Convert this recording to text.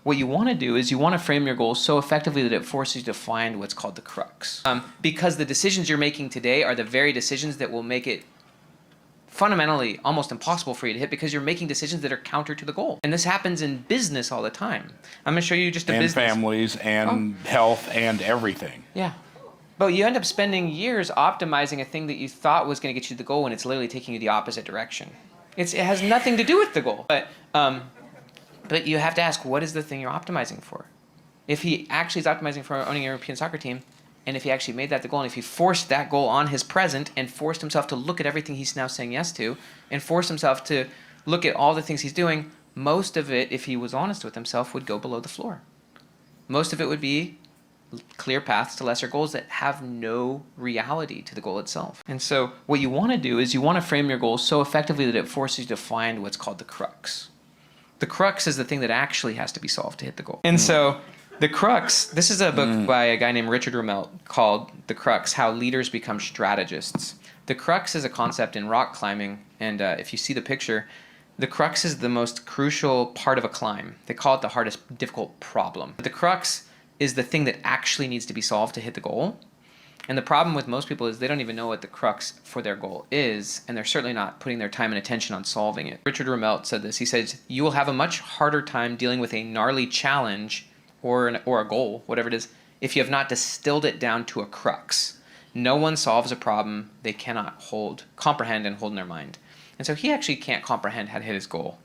what you want to do is you want to frame your goals so effectively that it forces you to find what's called the crux. Because the decisions you're making today are the very decisions that will make it fundamentally almost impossible for you to hit, because you're making decisions that are counter to the goal. And this happens in business all the time. I'm going to show you just a and business. Families and health and everything. Yeah. But you end up spending years optimizing a thing that you thought was going to get you to the goal, and it's literally taking you the opposite direction. It has nothing to do with the goal. But you have to ask, what is the thing you're optimizing for? If he actually is optimizing for owning a European soccer team, and if he actually made that the goal, and if he forced that goal on his present and forced himself to look at everything he's now saying yes to, and forced himself to look at all the things he's doing, most of it, if he was honest with himself, would go below the floor. Most of it would be clear paths to lesser goals that have no reality to the goal itself. And so what you want to do is you want to frame your goals so effectively that it forces you to find what's called the crux. The crux is the thing that actually has to be solved to hit the goal. And so the crux, this is a book by a guy named Richard Rummelt called The Crux, How Leaders Become Strategists. The crux is a concept in rock climbing, and if you see the picture, the crux is the most crucial part of a climb. They call it the hardest difficult problem. The crux is the thing that actually needs to be solved to hit the goal. And the problem with most people is they don't even know what the crux for their goal is, and they're certainly not putting their time and attention on solving it. Richard Rummelt said this. He says, you will have a much harder time dealing with a gnarly challenge or a goal, whatever it is, if you have not distilled it down to a crux. No one solves a problem they cannot comprehend and hold in their mind. And so he actually can't comprehend how to hit his goal.